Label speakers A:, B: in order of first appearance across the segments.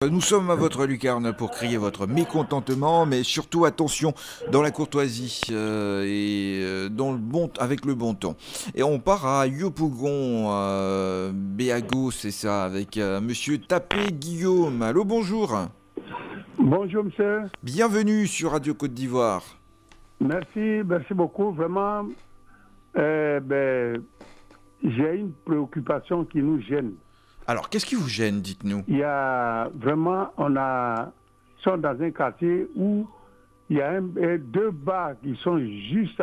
A: Nous sommes à votre lucarne pour crier votre mécontentement, mais surtout attention dans la courtoisie et dans avec le bon ton. Et on part à Yopougon, Béago, c'est ça, avec Monsieur Tapé Guillaume. Allô, bonjour.
B: Bonjour, monsieur.
A: Bienvenue sur Radio Côte d'Ivoire.
B: Merci beaucoup. Vraiment, j'ai une préoccupation qui nous gêne.
A: Alors, qu'est-ce qui vous gêne, dites-nous?
B: Il y a vraiment, sommes dans un quartier où il y a deux bars qui sont juste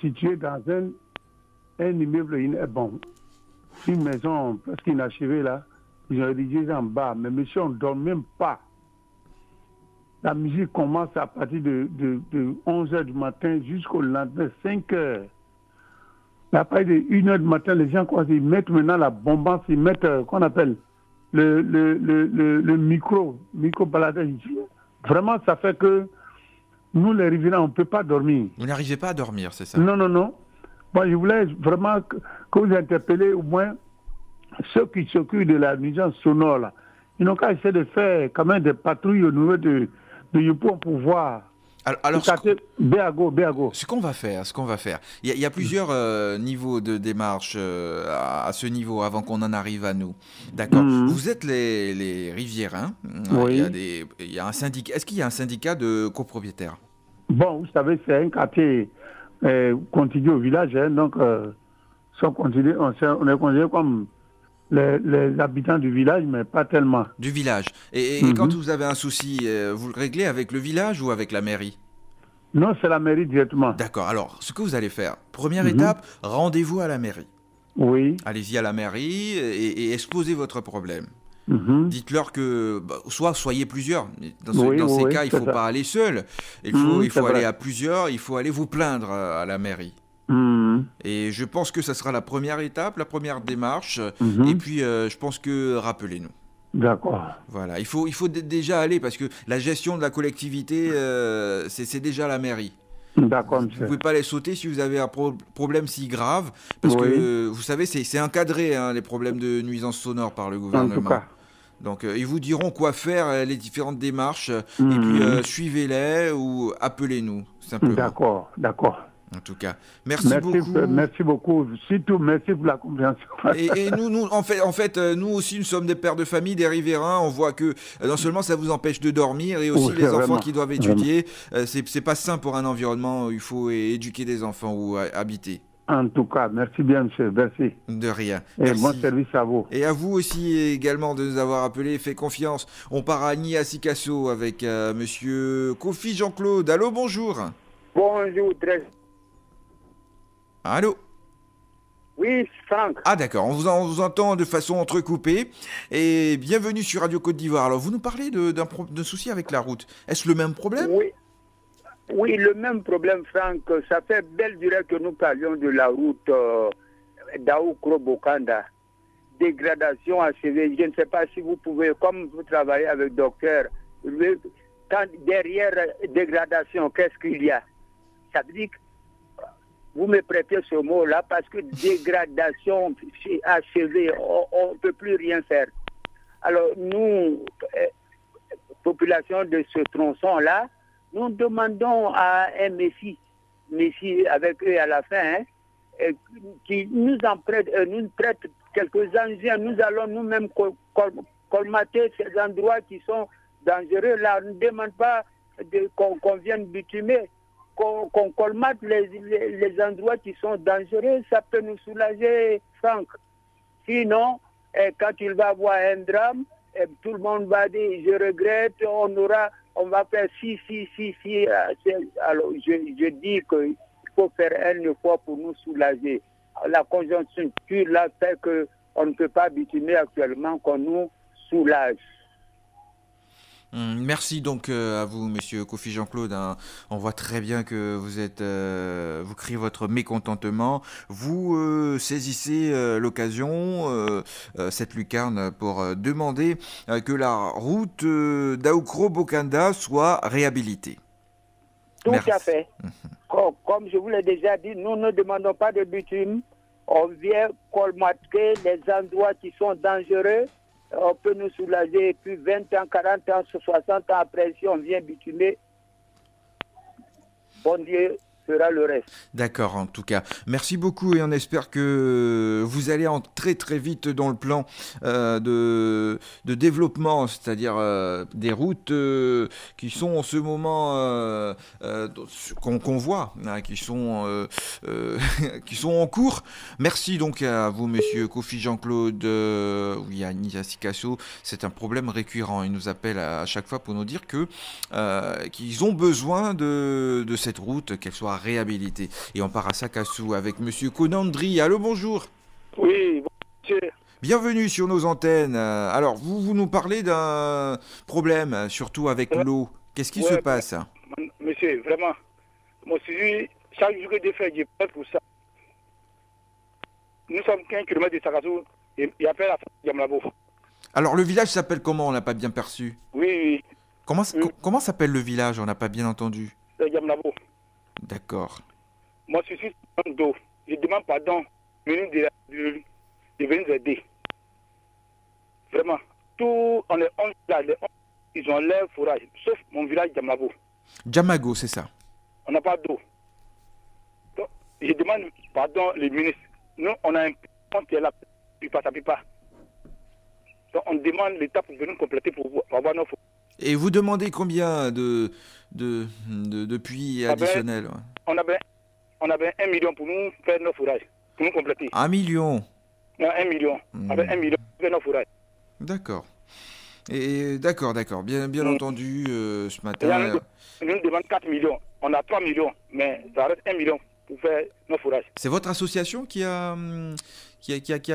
B: situés dans un immeuble, une maison presque inachevée là. Ils ont rédigé en bas, mais monsieur, on ne dort même pas. La musique commence à partir de 11h du matin jusqu'au lendemain, 5h. À partir de 1h du matin, les gens ils mettent maintenant la bombance, ils mettent, qu'on appelle, le micro-baladeur ici. Vraiment, ça fait que nous, les riverains, on ne peut pas dormir.
A: Vous n'arrivez pas à dormir, c'est ça?
B: Non. Moi, je voulais vraiment que vous interpellez au moins ceux qui s'occupent de la nuisance sonore, là. Ils n'ont qu'à essayer de faire quand même des patrouilles au niveau de Yopougon pour voir.
A: Alors
B: Béago.
A: Ce qu'on va faire, il y a plusieurs niveaux de démarche à ce niveau avant qu'on en arrive à nous. D'accord. Vous êtes les riverains.
B: Oui.
A: Il y a un syndicat. Est-ce qu'il y a un syndicat de copropriétaires?
B: Bon, vous savez, c'est un quartier contigu au village, hein, donc on est considéré comme les habitants du village, mais pas tellement.
A: Du village. Et quand vous avez un souci, vous le réglez avec le village ou avec la mairie?
B: Non, c'est la mairie directement.
A: D'accord. Alors, ce que vous allez faire, première étape, rendez-vous à la mairie.
B: Oui.
A: Allez-y à la mairie et exposez votre problème. Dites-leur que, soit soyez plusieurs. Dans ces cas, il ne faut pas aller seul. Il faut aller à plusieurs, il faut aller vous plaindre à la mairie. Et je pense que ça sera la première étape, la première démarche. Et puis, je pense que rappelez-nous.
B: D'accord.
A: Voilà, il faut déjà aller parce que la gestion de la collectivité, c'est déjà la mairie.
B: D'accord,
A: monsieur. Vous ne pouvez pas les sauter si vous avez un problème si grave. Parce que, vous savez, c'est encadré, hein, les problèmes de nuisance sonore par le gouvernement.
B: En tout cas.
A: Donc, ils vous diront quoi faire, les différentes démarches. Et puis, suivez-les ou appelez-nous, simplement.
B: D'accord.
A: En tout cas, merci beaucoup.
B: Merci beaucoup. Surtout, merci pour la compréhension.
A: Et nous, en fait, nous aussi, nous sommes des pères de famille, des riverains. On voit que non seulement ça vous empêche de dormir, et aussi les enfants qui doivent étudier. C'est pas sain pour un environnement où il faut éduquer des enfants ou habiter.
B: En tout cas, merci bien, monsieur. Merci.
A: De rien.
B: Et bon service à vous.
A: Et à vous aussi également de nous avoir appelés. Fait confiance. On part à Niasikasso avec monsieur Kofi Jean-Claude. Allô, bonjour.
C: Bonjour, très.
A: Allô?
C: Oui, Franck.
A: Ah d'accord, on vous entend de façon entrecoupée. Et bienvenue sur Radio Côte d'Ivoire. Alors vous nous parlez d'un souci avec la route. Est-ce le même problème?
C: Oui, le même problème, Franck. Ça fait belle durée que nous parlions de la route Daoukro-Bokanda. Dégradation achevée. Je ne sais pas si vous pouvez, comme vous travaillez avec docteur, derrière dégradation, qu'est-ce qu'il y a? Ça veut dire que vous me prêtez ce mot-là parce que dégradation achevée, on ne peut plus rien faire. Alors nous, population de ce tronçon-là, nous demandons à un messie avec eux à la fin, qui nous prête quelques engins. Nous allons nous-mêmes colmater ces endroits qui sont dangereux. Là, on ne demande pas qu'on vienne bitumer. Qu'on colmate les endroits qui sont dangereux, ça peut nous soulager, Franck. Sinon, quand il va avoir un drame, tout le monde va dire je regrette, on va faire si. Alors je dis qu'il faut faire un effort pour nous soulager. La conjoncture là fait qu'on ne peut pas bitumer actuellement, qu'on nous soulage.
A: Merci donc à vous, monsieur Kofi Jean-Claude. Hein. On voit très bien que vous criez votre mécontentement. Vous saisissez l'occasion, cette lucarne, pour demander que la route d'Aoukro-Bokanda soit réhabilitée.
C: Tout à fait. Comme je vous l'ai déjà dit, nous ne demandons pas de bitume. On vient colmater les endroits qui sont dangereux. on peut nous soulager. Et puis 20 ans, 40 ans, 60 ans après, si on vient bitumer, bon Dieu fera le reste.
A: D'accord, en tout cas. Merci beaucoup et on espère que vous allez entrer très vite dans le plan de développement, c'est-à-dire des routes qui sont en ce moment qu'on voit, hein, qui sont en cours. Merci donc à vous, monsieur Kofi Jean-Claude Yannis Sikasso. C'est un problème récurrent. Il nous appelle à chaque fois pour nous dire qu'ils ont besoin de cette route, qu'elle soit réhabilité. Et on part à Sakassou avec monsieur Konandri. Allô, bonjour.
D: Oui, bonjour.
A: Bienvenue sur nos antennes. Alors, vous nous parlez d'un problème, surtout avec l'eau. Qu'est-ce qui se passe?
D: Monsieur, vraiment, moi, chaque jour que je fais, je peur pour ça. Nous sommes 15 km de Sakassou et il appelle à Djamlabo.
A: Alors, le village s'appelle comment? On n'a pas bien perçu.
D: Oui.
A: Comment s'appelle le village? On n'a pas bien entendu.
D: Djamlabo.
A: D'accord.
D: Moi, je suis d'eau. Je demande pardon de venir aider. Vraiment. Tout, on est 11 villages. Ils ont leur forage, sauf mon village Djamlabo.
A: Djamago, c'est ça.
D: On n'a pas d'eau. Donc, je demande pardon les ministres. Nous, on a un compte qui est là. Ça ne peut pas. Donc, on demande l'État pour venir compléter pour avoir nos forages.
A: Et vous demandez combien de puits additionnels?
D: On avait 1 million pour nous faire nos forages, pour nous compléter.
A: 1 million?
D: Non, 1 million. Avec 1 million pour faire nos forages.
A: D'accord. Et d'accord. Bien entendu, ce matin.
D: Nous demandons 4 millions. On a 3 millions, mais ça reste 1 million pour faire nos forages.
A: C'est votre association qui a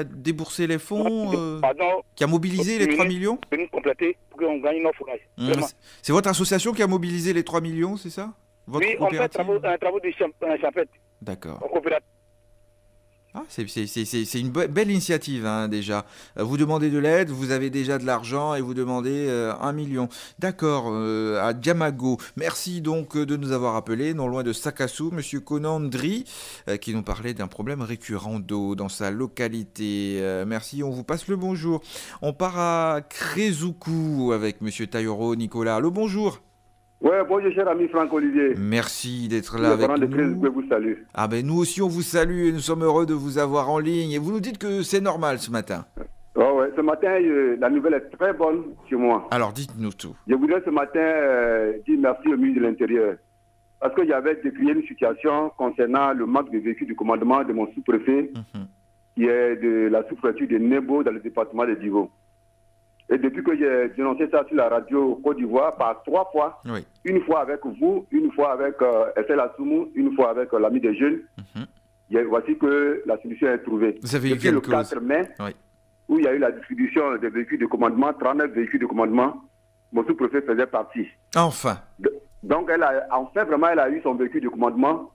A: déboursé les fonds,
D: Pardon,
A: qui a mobilisé les 3 millions?
D: Pour nous compléter, pour qu'on gagne nos forages.
A: C'est votre association qui a mobilisé les 3 millions, c'est ça? Votre
D: oui, on fait travaux de champêtre.
A: D'accord.
D: En coopérative.
A: Ah, c'est une belle initiative, hein, déjà. Vous demandez de l'aide, vous avez déjà de l'argent et vous demandez 1 million. D'accord, à Djamago. Merci donc de nous avoir appelés, non loin de Sakassou, monsieur Konandri, qui nous parlait d'un problème récurrent d'eau dans sa localité. Merci, on vous passe le bonjour. On part à Krezoukou avec monsieur Tayoro Nicolas. Allô, bonjour.
E: Oui, bonjour cher ami Franck-Olivier.
A: Merci d'être là avec nous.
E: Je vous salue.
A: Ah ben nous aussi on vous salue et nous sommes heureux de vous avoir en ligne. Et vous nous dites que c'est normal ce matin.
E: Oh ouais, ce matin la nouvelle est très bonne chez moi.
A: Alors dites-nous tout.
E: Je voudrais ce matin dire merci au ministre de l'Intérieur. Parce que j'avais décrié une situation concernant le manque de véhicules du commandement de mon sous-préfet, qui est de la sous-préfecture de Nebo dans le département de Divo. Et depuis que j'ai dénoncé ça sur la radio Côte d'Ivoire par 3 fois, une fois avec vous, une fois avec Estelle Assoumou, une fois avec l'ami des jeunes, voici que la solution est trouvée.
A: Vous avez
E: depuis le 4 mai, où il y a eu la distribution des véhicules de commandement, 39 véhicules de commandement, mon sous-préfet faisait partie.
A: Enfin.
E: Donc elle a eu son véhicule de commandement,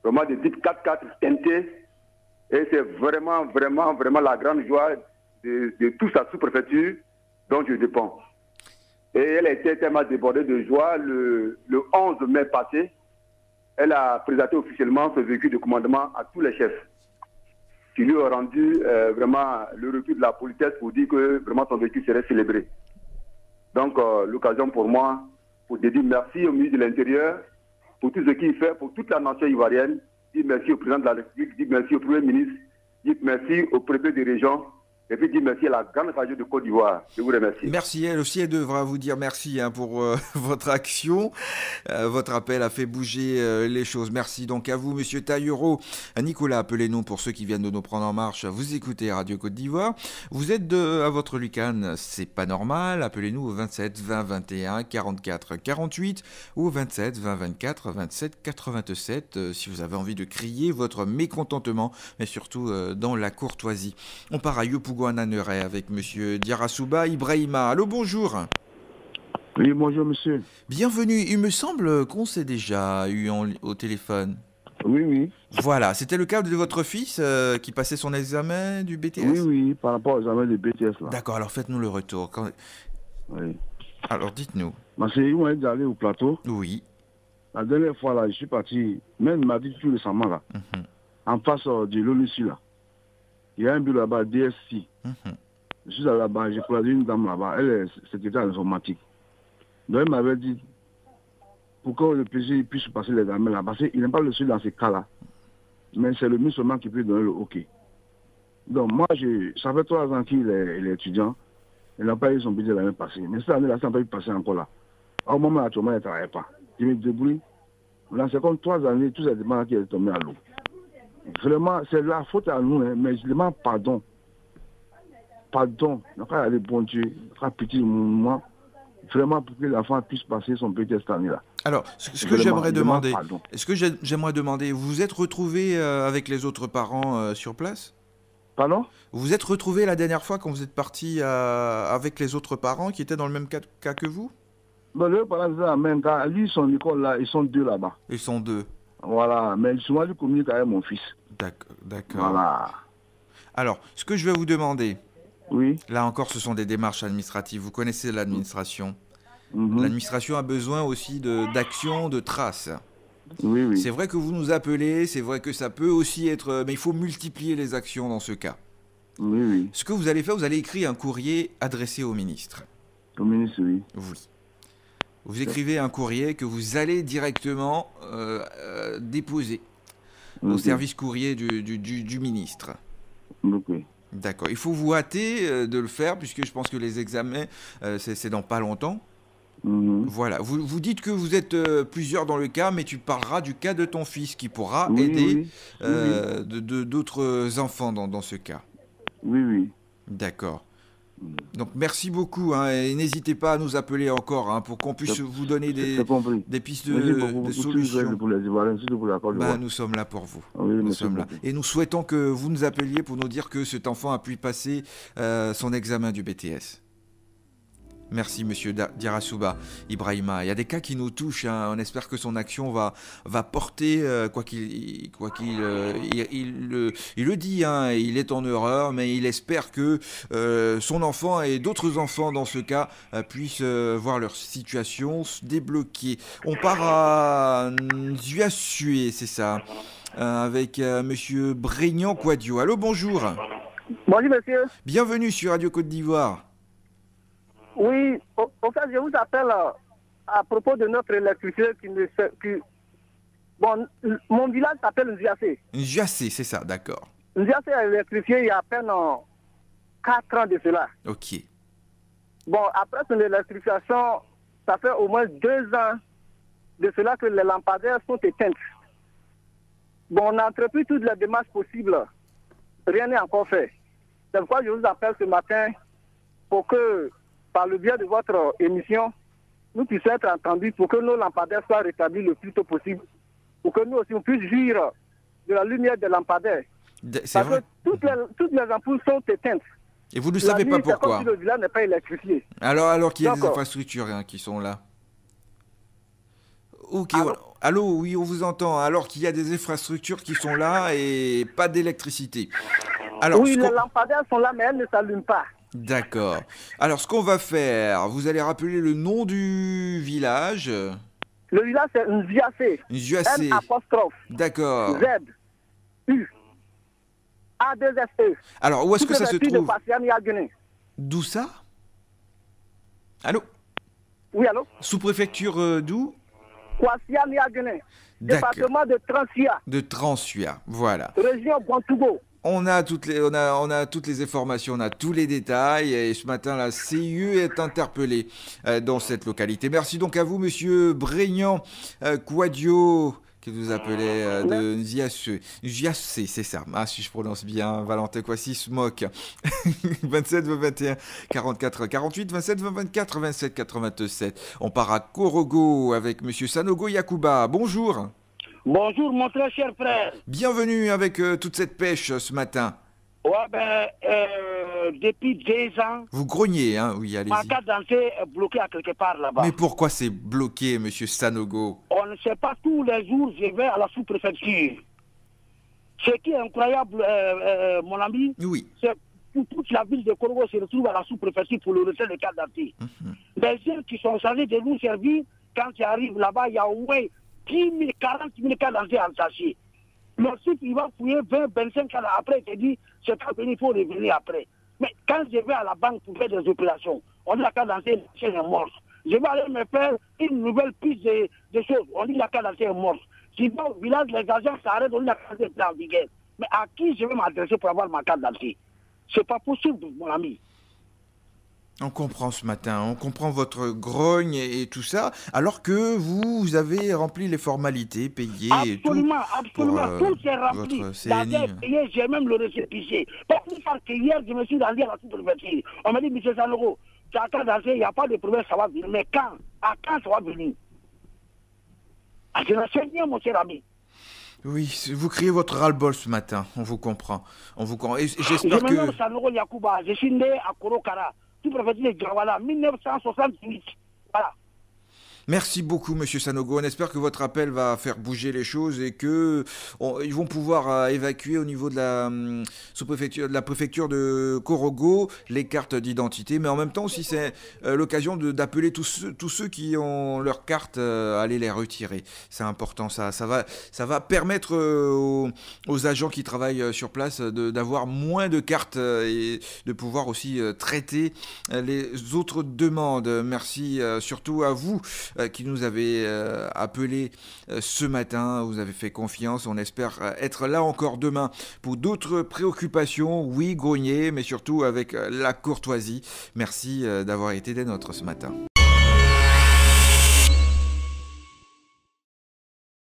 E: vraiment de type 4x4 teinté, et c'est vraiment la grande joie de toute sa sous-préfecture dont je dépends. Et elle a été tellement débordée de joie. Le 11 mai passé, elle a présenté officiellement ce véhicule de commandement à tous les chefs, qui lui ont rendu vraiment le retour de la politesse pour dire que vraiment son véhicule serait célébré. Donc, l'occasion pour moi, pour dire merci au ministre de l'Intérieur, pour tout ce qu'il fait, pour toute la nation ivoirienne, dire merci au président de la République, dire merci au Premier ministre, dire merci au préfet des régions, et puis dire merci à la grande radio de Côte d'Ivoire. Je vous remercie.
A: Merci, elle aussi, elle devra vous dire merci pour votre action. Votre appel a fait bouger les choses. Merci donc à vous, monsieur Tayoro. Nicolas, appelez-nous pour ceux qui viennent de nous prendre en marche. Vous écoutez Radio Côte d'Ivoire. Vous êtes à votre Lucan, c'est pas normal. Appelez-nous au 27 20 21 44 48 ou au 27 20 24 27 87 si vous avez envie de crier votre mécontentement, mais surtout dans la courtoisie. On part à Yopougon avec monsieur Diarasouba Ibrahima. Allô, bonjour.
B: Oui, bonjour monsieur.
A: Bienvenue. Il me semble qu'on s'est déjà eu au téléphone.
B: Oui.
A: Voilà, c'était le cas de votre fils qui passait son examen du BTS.
B: Oui, par rapport aux examens du BTS. Là.
A: D'accord, alors faites-nous le retour.
B: Oui.
A: Alors dites-nous.
B: C'est où est d'aller au plateau.
A: Oui.
B: La dernière fois, là, je suis parti, même m'a dit tout récemment, là, en face de l'ONUSI, là. Il y a un bureau là-bas, DSC. Je suis allé là-bas, j'ai croisé une dame là-bas, elle est secrétaire informatique. Donc elle m'avait dit, pour que le PG puisse passer l'examen là, parce qu'il n'est pas le seul dans ces cas-là. Mais c'est le ministre seulement qui peut donner le OK. Donc moi, ça fait 3 ans qu'il est étudiant, il n'a pas eu son budget l'année passée. Mais cette année-là, ça n'a pas pu passer encore là. Au moment actuellement, il ne travaille pas. Il me débrouille. Là, c'est comme 3 années, tous ces demandes qui sont tombés à l'eau. Vraiment, c'est la faute à nous, hein, mais je demande pardon. Pardon. Il faut aller bon Dieu, il faut pitié de moi, vraiment pour que l'enfant puisse passer son petit cette année-là.
A: Alors, ce que j'aimerais demander, vous vous êtes retrouvé avec les autres parents sur place?
B: Pardon?
A: Vous vous êtes retrouvé la dernière fois quand vous êtes parti avec les autres parents qui étaient dans le même cas que vous?
B: Bon, les parents sont dans le même cas. Lui, son école là, ils sont 2 là-bas.
A: Ils sont 2.
B: Voilà, mais souvent, lui communique avec mon fils.
A: D'accord.
B: Voilà.
A: Alors, ce que je vais vous demander,
B: oui.
A: Là encore, ce sont des démarches administratives. Vous connaissez l'administration. L'administration a besoin aussi d'action, de traces.
B: Oui, oui.
A: C'est vrai que vous nous appelez, c'est vrai que ça peut aussi être... Mais il faut multiplier les actions dans ce cas.
B: Oui, oui.
A: Ce que vous allez faire, vous allez écrire un courrier adressé au ministre.
B: Au ministre, oui.
A: Oui. Vous écrivez un courrier que vous allez directement déposer au service courrier du ministre.
B: Okay.
A: D'accord. Il faut vous hâter de le faire puisque je pense que les examens, c'est dans pas longtemps. Voilà. Vous dites que vous êtes plusieurs dans le cas, mais tu parleras du cas de ton fils qui pourra aider d'autres enfants dans ce cas.
B: Oui, oui.
A: D'accord. Donc merci beaucoup et n'hésitez pas à nous appeler encore pour qu'on puisse vous donner des pistes de solutions. Nous sommes là pour vous.
B: Oui,
A: nous sommes là. Et nous souhaitons que vous nous appeliez pour nous dire que cet enfant a pu passer son examen du BTS. Merci, monsieur Dirasouba Ibrahima. Il y a des cas qui nous touchent. On espère que son action va porter, quoi qu'il le dit, il est en erreur, mais il espère que son enfant et d'autres enfants, dans ce cas, puissent voir leur situation se débloquer. On part à Nziassué, c'est ça, avec monsieur Brignan Quadio. Allô, bonjour.
C: Bonjour, monsieur.
A: Bienvenue sur Radio Côte d'Ivoire.
C: Oui, en fait, je vous appelle à propos de notre électricité Bon, mon village s'appelle Nziassé.
A: Nziassé, c'est ça, d'accord.
C: Nziassé a électrifié il y a à peine 4 ans de cela.
A: Ok.
C: Bon, après son électrification, ça fait au moins 2 ans de cela que les lampadaires sont éteintes. Bon, on a entrepris toutes les démarches possibles. Rien n'est encore fait. C'est pourquoi je vous appelle ce matin pour que, par le biais de votre émission, nous puissions être entendus pour que nos lampadaires soient rétablis le plus tôt possible, pour que nous aussi on puisse jouir de la lumière des lampadaires. Parce que toutes les ampoules sont éteintes.
A: Et vous ne savez pas pourquoi.
C: C'est comme si le village n'est pas électrifié.
A: Alors qu'il y a des infrastructures qui sont là. Ok. Allô, oui, on vous entend. Alors qu'il y a des infrastructures qui sont là et pas d'électricité.
C: Alors, oui, les lampadaires sont là, mais elles ne s'allument pas.
A: D'accord. Alors, ce qu'on va faire, vous allez rappeler le nom du village.
C: Le village, c'est Nziassé.
A: Nziassé.
C: N'.
A: D'accord.
C: Z. U. A2SE.
A: Alors, où est-ce que ça se trouve?
C: De
A: d'où ça? Allô?
C: Oui, allô?
A: Sous-préfecture d'où?
C: Kwasianiagene. Département de Transia.
A: De Transia, voilà.
C: Région Bontougo.
A: On a toutes les informations, on a tous les détails et ce matin la CIE est interpellée dans cette localité. Merci donc à vous monsieur Brignan Quadio qui vous appelait de Nziassé, c'est ça. Ah, si je prononce bien, Valentin Kwasi se moque. 27 20 21 44 48 27 20 24 27 87. On part à Korogo avec monsieur Sanogo Yakuba. Bonjour.
F: Bonjour mon très cher frère.
A: Bienvenue avec toute cette pêche ce matin.
F: Ouais, depuis 2 ans...
A: Vous grognez, hein? Oui, allez-y.
F: Ma carte d'identité est bloquée à quelque part là-bas.
A: Mais pourquoi c'est bloqué, monsieur Sanogo?
F: On ne sait pas, tous les jours, je vais à la sous-préfecture. Ce qui est incroyable, mon ami,
A: oui.
F: C'est que toute la ville de Korogo se retrouve à la sous-préfecture pour le retrait de carte d'identité. Les gens qui sont chargés de nous servir, quand ils arrivent là-bas, il y a au moins 10 000, 40 000 cartes d'identité entachées. Lorsqu'il va fouiller 20, 25 ans après, il te dit, c'est pas venu, il faut revenir après. Mais quand je vais à la banque pour faire des opérations, on dit la carte d'identité est morte. Je vais aller me faire une nouvelle piste de choses. On dit la carte d'identité est morte. Si dans le village, les agents s'arrêtent, on dit la carte d'identité est en vigueur. Mais à qui je vais m'adresser pour avoir ma carte d'identité? C'est pas possible, mon ami.
A: On comprend ce matin, on comprend votre grogne et tout ça, alors que vous avez rempli les formalités, payé et tout.
F: Absolument, tout est rempli. D'ailleurs, payé, j'ai même le récépissé. Pas plus tard que hier, je me suis rendu à la sous-préfecture. On m'a dit, M. Sanogo, tu as qu'à danser, il n'y a pas de problème, ça va venir. Mais quand? À quand ça va venir? Je ne sais rien, mon cher ami.
A: Oui, vous criez votre ras-le-bol ce matin, on vous comprend. Et j'espère que...
F: Je me nomme Sanogo Yakuba, je suis né à Korokara. Tout préfecture de Gawala, 1968. Voilà.
A: Merci beaucoup, Monsieur Sanogo. On espère que votre appel va faire bouger les choses et que ils vont pouvoir évacuer au niveau de la sous-préfecture, de la préfecture de Korogo, les cartes d'identité. Mais en même temps aussi, c'est l'occasion d'appeler tous ceux qui ont leurs cartes à aller les retirer. C'est important, ça va permettre aux agents qui travaillent sur place d'avoir moins de cartes et de pouvoir aussi traiter les autres demandes. Merci surtout à vous qui nous avez appelé ce matin. Vous avez fait confiance. On espère être là encore demain pour d'autres préoccupations. Oui, grogner, mais surtout avec la courtoisie. Merci d'avoir été des nôtres ce matin.